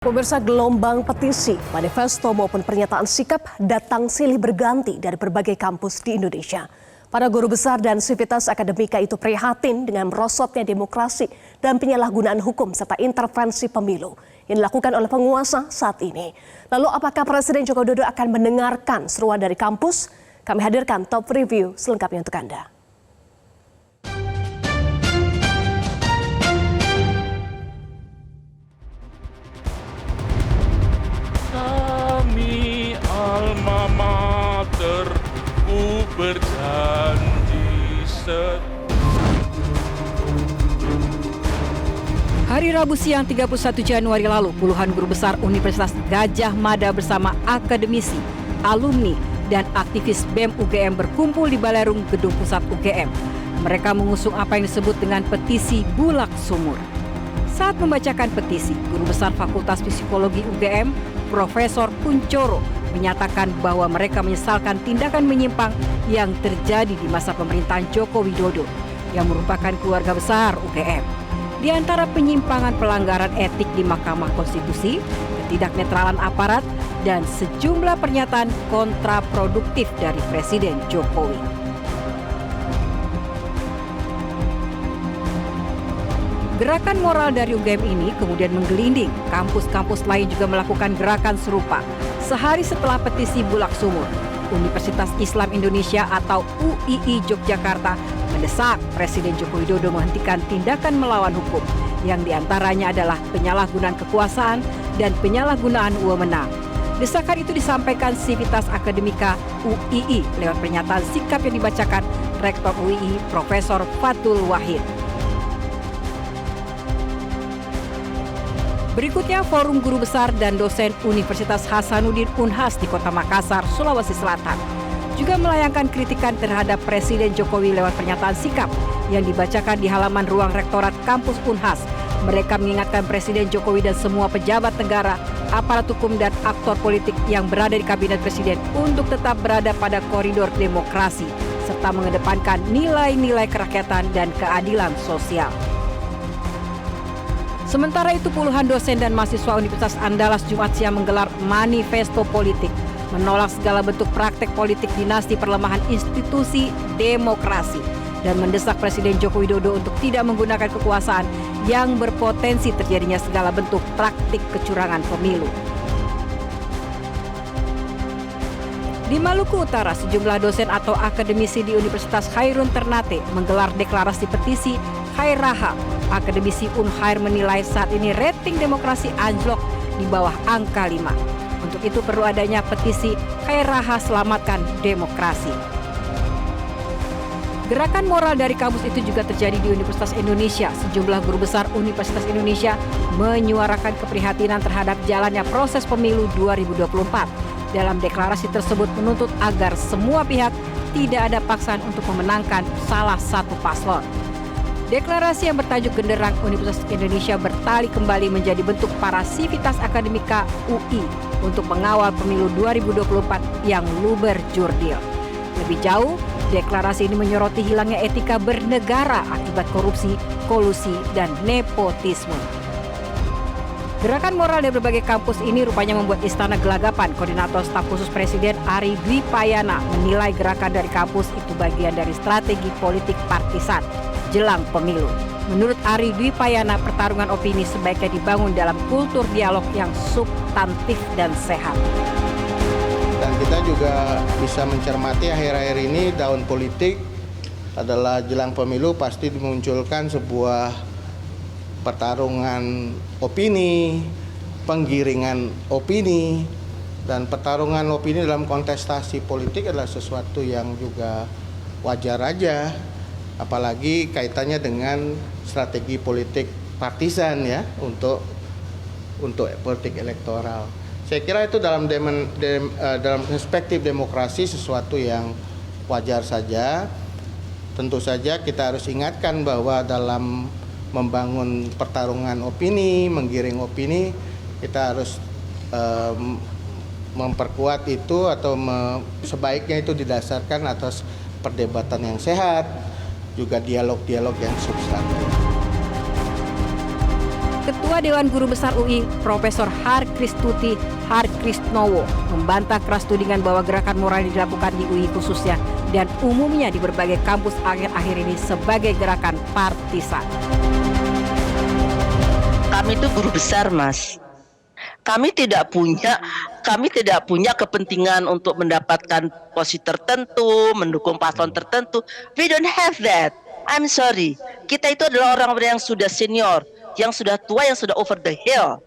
Pemirsa, gelombang petisi, manifesto maupun pernyataan sikap datang silih berganti dari berbagai kampus di Indonesia. Para guru besar dan sivitas akademika itu prihatin dengan merosotnya demokrasi dan penyalahgunaan hukum serta intervensi pemilu yang dilakukan oleh penguasa saat ini. Lalu apakah Presiden Joko Widodo akan mendengarkan seruan dari kampus? Kami hadirkan top review selengkapnya untuk Anda. Kami alma mater, ku berjanji Hari Rabu siang 31 Januari lalu, puluhan guru besar Universitas Gadjah Mada bersama akademisi, alumni, dan aktivis BEM UGM berkumpul di Balerung Gedung Pusat UGM. Mereka mengusung apa yang disebut dengan petisi Bulak Sumur. Saat membacakan petisi, Guru Besar Fakultas Psikologi UGM, Profesor Kuncoro, menyatakan bahwa mereka menyesalkan tindakan menyimpang yang terjadi di masa pemerintahan Joko Widodo yang merupakan keluarga besar UGM. Di antara penyimpangan pelanggaran etik di Mahkamah Konstitusi, ketidaknetralan aparat, dan sejumlah pernyataan kontraproduktif dari Presiden Jokowi. Gerakan moral dari UGM ini kemudian menggelinding. Kampus-kampus lain juga melakukan gerakan serupa. Sehari setelah petisi Bulak Sumur, Universitas Islam Indonesia atau UII Yogyakarta mendesak Presiden Joko Widodo menghentikan tindakan melawan hukum, yang diantaranya adalah penyalahgunaan kekuasaan dan penyalahgunaan wewenang. Desakan itu disampaikan Sivitas Akademika UII lewat pernyataan sikap yang dibacakan Rektor UII Profesor Fatul Wahid. Berikutnya, Forum Guru Besar dan Dosen Universitas Hasanuddin Unhas di Kota Makassar, Sulawesi Selatan juga melayangkan kritikan terhadap Presiden Jokowi lewat pernyataan sikap yang dibacakan di halaman ruang Rektorat Kampus Unhas. Mereka mengingatkan Presiden Jokowi dan semua pejabat negara, aparat hukum dan aktor politik yang berada di Kabinet Presiden untuk tetap berada pada koridor demokrasi serta mengedepankan nilai-nilai kerakyatan dan keadilan sosial. Sementara itu, puluhan dosen dan mahasiswa Universitas Andalas Jumat siang menggelar manifesto politik, menolak segala bentuk praktek politik dinasti perlemahan institusi demokrasi, dan mendesak Presiden Joko Widodo untuk tidak menggunakan kekuasaan yang berpotensi terjadinya segala bentuk praktik kecurangan pemilu. Di Maluku Utara, sejumlah dosen atau akademisi di Universitas Khairun Ternate menggelar deklarasi petisi Khairaha. Akademisi Unhair menilai saat ini rating demokrasi anjlok di bawah angka 5. Untuk itu perlu adanya petisi Khairaha Selamatkan Demokrasi. Gerakan moral dari kampus itu juga terjadi di Universitas Indonesia. Sejumlah guru besar Universitas Indonesia menyuarakan keprihatinan terhadap jalannya proses pemilu 2024. Dalam deklarasi tersebut menuntut agar semua pihak tidak ada paksaan untuk memenangkan salah satu paslon. Deklarasi yang bertajuk Genderang Universitas Indonesia bertali kembali menjadi bentuk para sivitas akademika UI untuk mengawal pemilu 2024 yang luber jurdil. Lebih jauh, deklarasi ini menyoroti hilangnya etika bernegara akibat korupsi, kolusi, dan nepotisme. Gerakan moral dari berbagai kampus ini rupanya membuat Istana Gelagapan. Koordinator Staf Khusus Presiden Ari Dwi Payana menilai gerakan dari kampus itu bagian dari strategi politik partisan jelang pemilu. Menurut Ari Dwi Payana, pertarungan opini sebaiknya dibangun dalam kultur dialog yang substantif dan sehat. Dan kita juga bisa mencermati akhir-akhir ini daun politik adalah jelang pemilu pasti dimunculkan sebuah pertarungan opini, penggiringan opini, dan pertarungan opini dalam kontestasi politik adalah sesuatu yang juga wajar aja, apalagi kaitannya dengan strategi politik partisan ya untuk politik elektoral. Saya kira itu dalam perspektif demokrasi sesuatu yang wajar saja. Tentu saja kita harus ingatkan bahwa dalam membangun pertarungan opini, menggiring opini, kita harus memperkuat itu atau sebaiknya itu didasarkan atas perdebatan yang sehat, juga dialog-dialog yang substantif. Ketua Dewan Guru Besar UI, Profesor Harkristuti Harkrisnowo, membantah keras tudingan bahwa gerakan moral yang dilakukan di UI khususnya dan umumnya di berbagai kampus akhir-akhir ini sebagai gerakan partisan. Kami itu guru besar, Mas. Kami tidak punya kepentingan untuk mendapatkan posisi tertentu, mendukung paslon tertentu. We don't have that. I'm sorry. Kita itu adalah orang-orang yang sudah senior, yang sudah tua, yang sudah over the hill.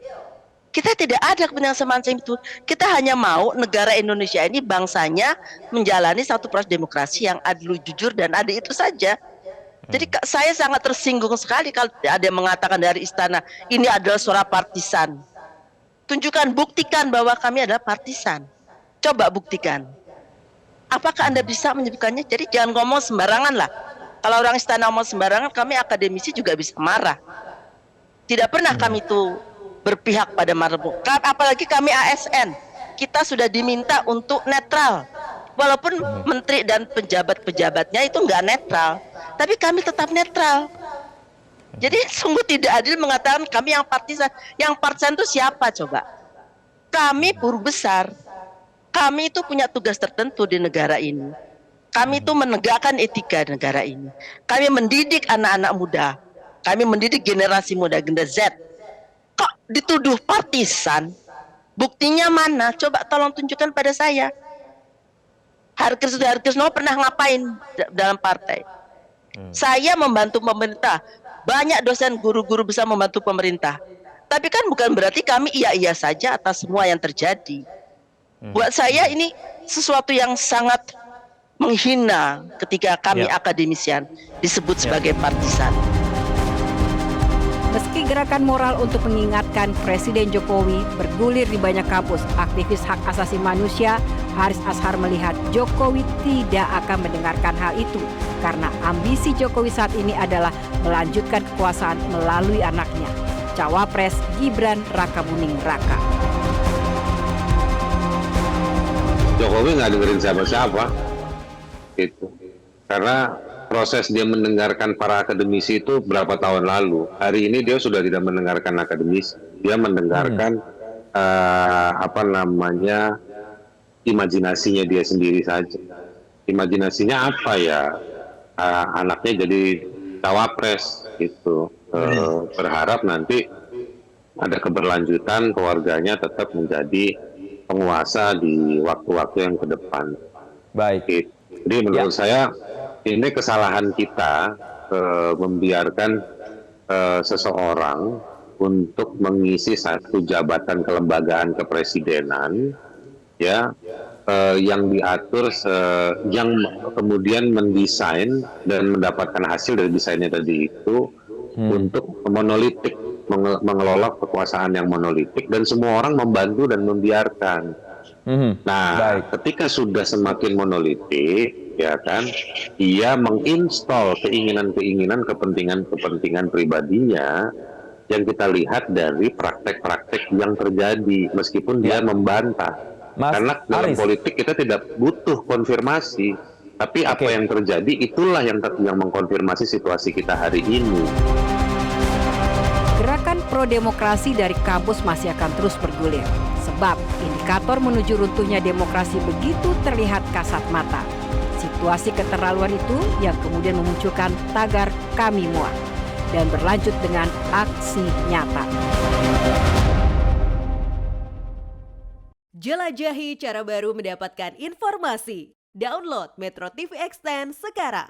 Kita tidak ada kepentingan semacam itu. Kita hanya mau negara Indonesia ini bangsanya menjalani satu proses demokrasi yang adil, jujur, dan adil, itu saja. Jadi saya sangat tersinggung sekali kalau ada yang mengatakan dari istana ini adalah suara partisan. Tunjukkan, buktikan bahwa kami adalah partisan. Coba buktikan. Apakah Anda bisa menyebutkannya? Jadi jangan ngomong sembarangan lah. Kalau orang istana ngomong sembarangan, kami akademisi juga bisa marah. Tidak pernah kami itu berpihak pada marbu. Apalagi kami ASN. Kita sudah diminta untuk netral. Walaupun menteri dan pejabat-pejabatnya itu nggak netral, tapi kami tetap netral. Jadi sungguh tidak adil mengatakan kami yang partisan. Yang partisan itu siapa coba? Kami guru besar. Kami itu punya tugas tertentu di negara ini. Kami itu menegakkan etika negara ini. Kami mendidik anak-anak muda. Kami mendidik generasi muda, generasi Z. Kok dituduh partisan? Buktinya mana? Coba tolong tunjukkan pada saya. Harkrisnowo pernah ngapain dalam partai? Saya membantu pemerintah. Banyak dosen guru-guru besar membantu pemerintah. Tapi kan bukan berarti kami iya-iya saja atas semua yang terjadi. Buat saya ini sesuatu yang sangat menghina ketika kami akademisian disebut sebagai partisan. Meski gerakan moral untuk mengingatkan Presiden Jokowi bergulir di banyak kampus, aktivis hak asasi manusia Haris Ashar melihat Jokowi tidak akan mendengarkan hal itu karena ambisi Jokowi saat ini adalah melanjutkan kekuasaan melalui anaknya, Cawapres Gibran Rakabuming Raka. Jokowi nggak dengerin siapa-siapa, gitu. Karena proses dia mendengarkan para akademisi itu berapa tahun lalu. Hari ini dia sudah tidak mendengarkan akademisi, dia mendengarkan imajinasinya dia sendiri saja. Imajinasinya apa ya? Anaknya jadi cawapres, gitu. Berharap nanti ada keberlanjutan, keluarganya tetap menjadi penguasa di waktu-waktu yang ke depan. Baik. Jadi menurut saya ini kesalahan kita membiarkan seseorang untuk mengisi satu jabatan kelembagaan kepresidenan, ya, yang diatur, yang kemudian mendesain dan mendapatkan hasil dari desainnya tadi itu untuk monolitik, mengelola kekuasaan yang monolitik, dan semua orang membantu dan membiarkan. Nah, ketika sudah semakin monolitik, ya kan, ia menginstal keinginan-keinginan, kepentingan-kepentingan pribadinya yang kita lihat dari praktek-praktek yang terjadi, meskipun dia membantah. Karena dalam politik kita tidak butuh konfirmasi, tapi apa yang terjadi itulah yang mengkonfirmasi situasi kita hari ini. Gerakan pro-demokrasi dari kampus masih akan terus bergulir. Sebab indikator menuju runtuhnya demokrasi begitu terlihat kasat mata. Situasi keterlaluan itu yang kemudian memunculkan tagar Kami Muak dan berlanjut dengan aksi nyata. Jelajahi cara baru mendapatkan informasi. Download Metro TV Extend sekarang.